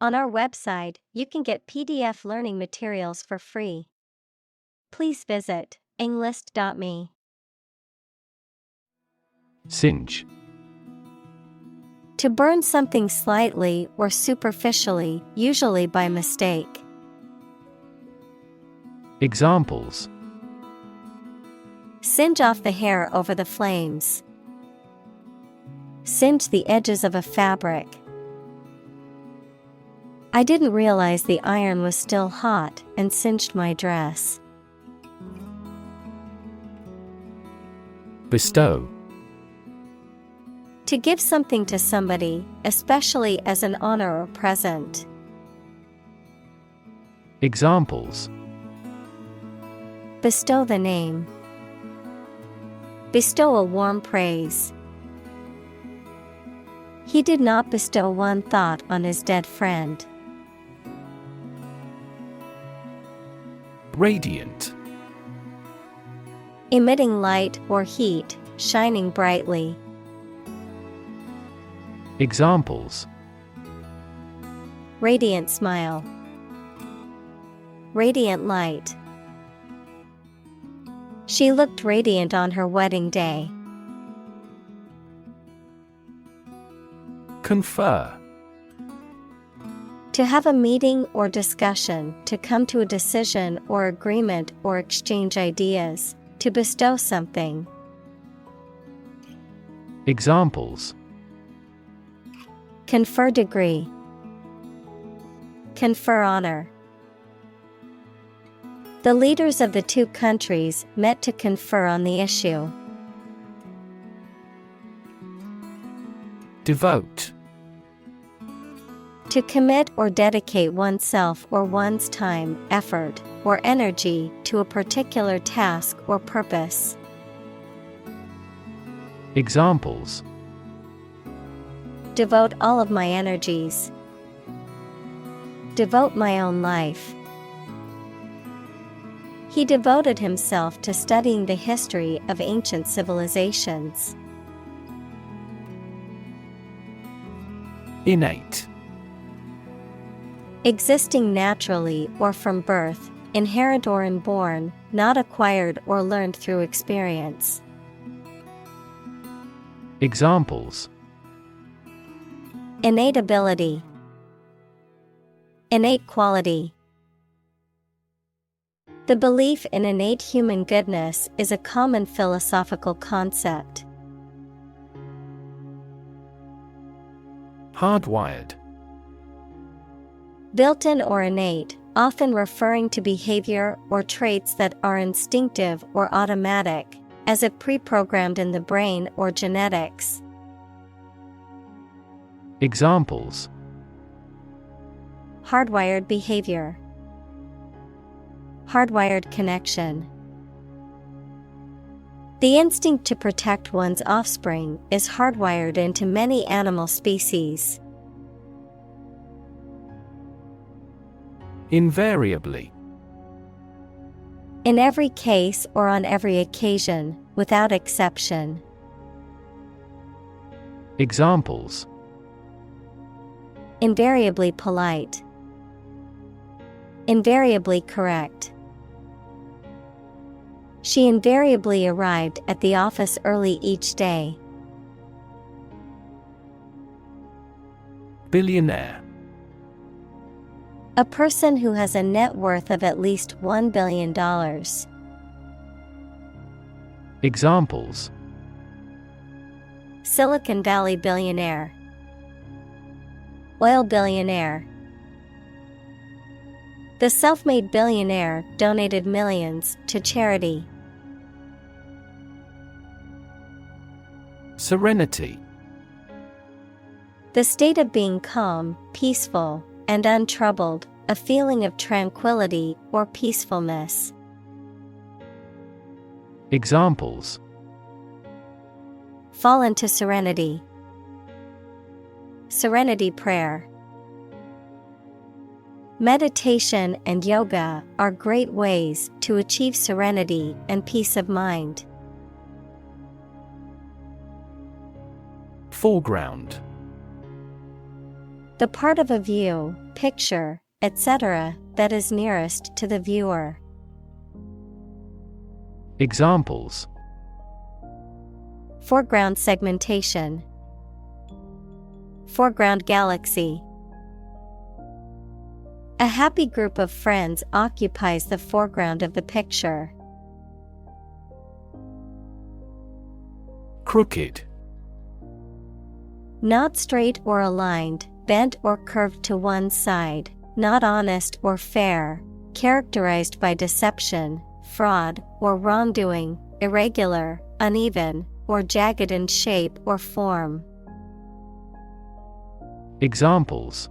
On our website, you can get PDF learning materials for free. Please visit englist.me. Singe. To burn something slightly or superficially, usually by mistake. Examples: Singe off the hair over the flames. Singe the edges of a fabric. I didn't realize the iron was still hot and singed my dress. Bestow. To give something to somebody, especially as an honor or present. Examples: Bestow the name. Bestow a warm praise. He did not bestow one thought on his dead friend. Radiant. Emitting light or heat, shining brightly. Examples: Radiant smile. Radiant light. She looked radiant on her wedding day. Confer. To have a meeting or discussion, to come to a decision or agreement or exchange ideas, to bestow something. Examples: Confer degree. Confer honor. The leaders of the two countries met to confer on the issue. Devote. To commit or dedicate oneself or one's time, effort, or energy to a particular task or purpose. Examples: Devote all of my energies. Devote my own life. He devoted himself to studying the history of ancient civilizations. Innate. Existing naturally or from birth, inherent or inborn, not acquired or learned through experience. Examples: Innate ability. Innate quality. The belief in innate human goodness is a common philosophical concept. Hardwired. Built-in or innate, often referring to behavior or traits that are instinctive or automatic, as if pre-programmed in the brain or genetics. Examples: Hardwired behavior. Hardwired connection. The instinct to protect one's offspring is hardwired into many animal species. Invariably. In every case or on every occasion, without exception. Examples: Invariably polite. Invariably correct. She invariably arrived at the office early each day. Billionaire. A person who has a net worth of at least $1 billion. Examples: Silicon Valley billionaire. Oil billionaire. The self-made billionaire donated millions to charity. Serenity. The state of being calm, peaceful, and untroubled, a feeling of tranquility or peacefulness. Examples: Fall into serenity. Serenity prayer. Meditation and yoga are great ways to achieve serenity and peace of mind. Foreground. The part of a view, picture, etc., that is nearest to the viewer. Examples: Foreground segmentation. Foreground galaxy. A happy group of friends occupies the foreground of the picture. Crooked. Not straight or aligned, bent or curved to one side, not honest or fair, characterized by deception, fraud, or wrongdoing, irregular, uneven, or jagged in shape or form. Examples: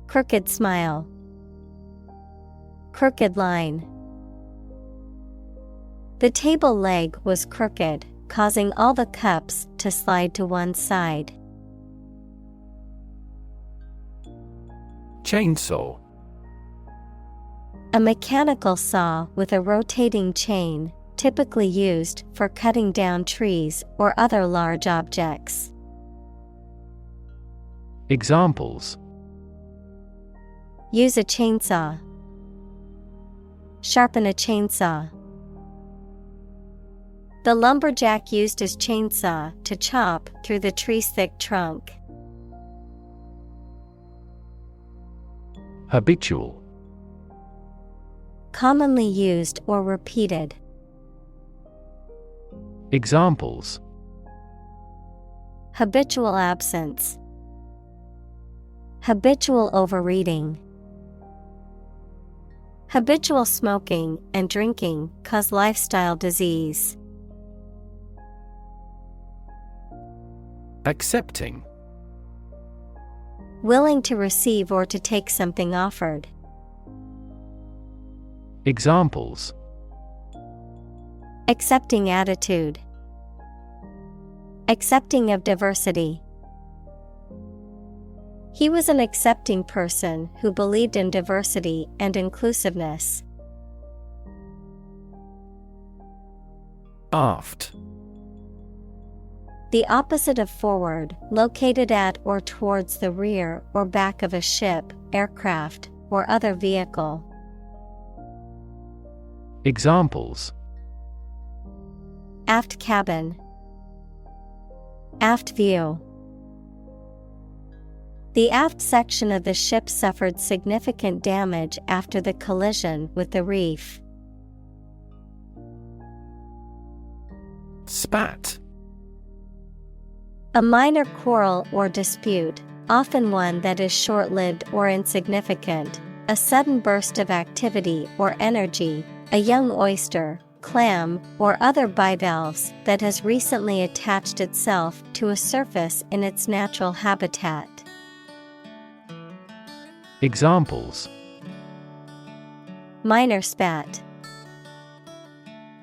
Crooked smile. Crooked line. The table leg was crooked, causing all the cups to slide to one side. Chainsaw. A mechanical saw with a rotating chain, typically used for cutting down trees or other large objects. Examples: Use a chainsaw. Sharpen a chainsaw. The lumberjack used his chainsaw to chop through the tree's thick trunk. Habitual. Commonly used or repeated. Examples: Habitual absence. Habitual overeating. Habitual smoking and drinking cause lifestyle disease. Accepting. Willing to receive or to take something offered. Examples: Accepting attitude. Accepting of diversity. He was an accepting person who believed in diversity and inclusiveness. Aft. The opposite of forward, located at or towards the rear or back of a ship, aircraft, or other vehicle. Examples: Aft cabin. Aft view. The aft section of the ship suffered significant damage after the collision with the reef. Spat. A minor quarrel or dispute, often one that is short-lived or insignificant, a sudden burst of activity or energy, a young oyster, clam, or other bivalves that has recently attached itself to a surface in its natural habitat. Examples: Minor spat.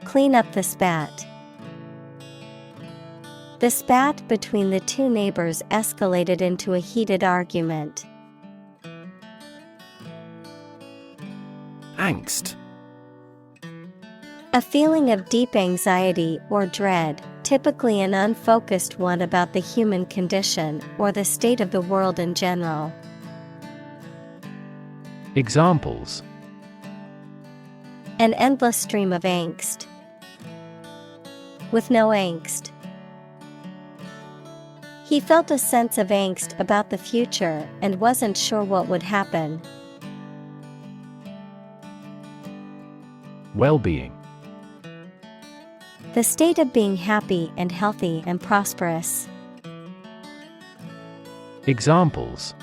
Clean up the spat. The spat between the two neighbors escalated into a heated argument. Angst. A feeling of deep anxiety or dread, typically an unfocused one about the human condition or the state of the world in general. Examples: An endless stream of angst. With no angst. He felt a sense of angst about the future and wasn't sure what would happen. Well-being. The state of being happy and healthy and prosperous. Examples: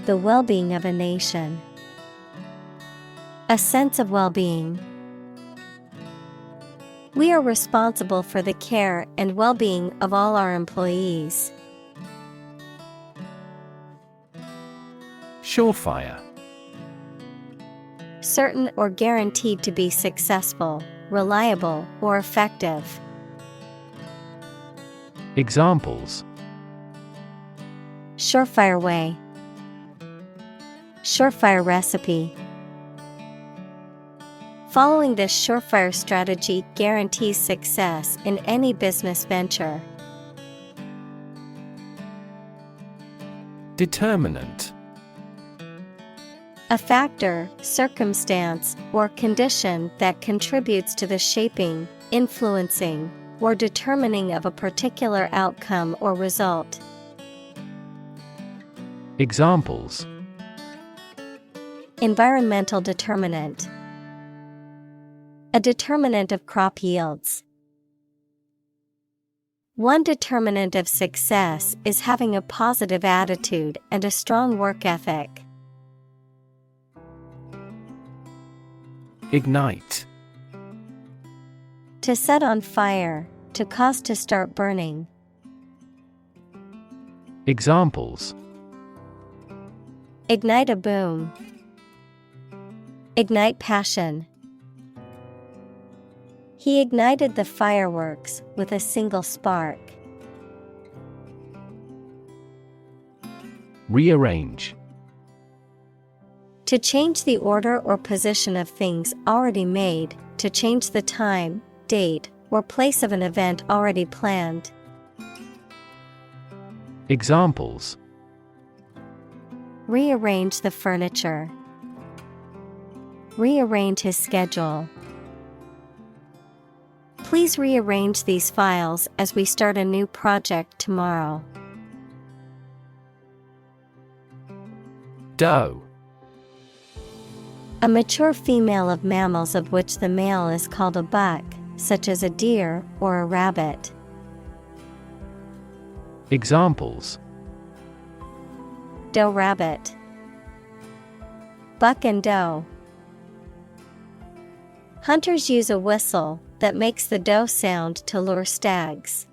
The well-being of a nation. A sense of well-being. We are responsible for the care and well-being of all our employees. Surefire. Certain or guaranteed to be successful, reliable, or effective. Examples: Surefire way. Surefire recipe. Following this surefire strategy guarantees success in any business venture. Determinant. A factor, circumstance, or condition that contributes to the shaping, influencing, or determining of a particular outcome or result. Examples: Environmental determinant. A determinant of crop yields. One determinant of success is having a positive attitude and a strong work ethic. Ignite. To set on fire, to cause to start burning. Examples: Ignite a boom. Ignite passion. He ignited the fireworks with a single spark. Rearrange. To change the order or position of things already made, to change the time, date, or place of an event already planned. Examples: Rearrange the furniture. Rearrange his schedule. Please rearrange these files as we start a new project tomorrow. Doe. A mature female of mammals of which the male is called a buck, such as a deer or a rabbit. Examples: Doe rabbit. Buck and doe. Hunters use a whistle that makes the doe sound to lure stags.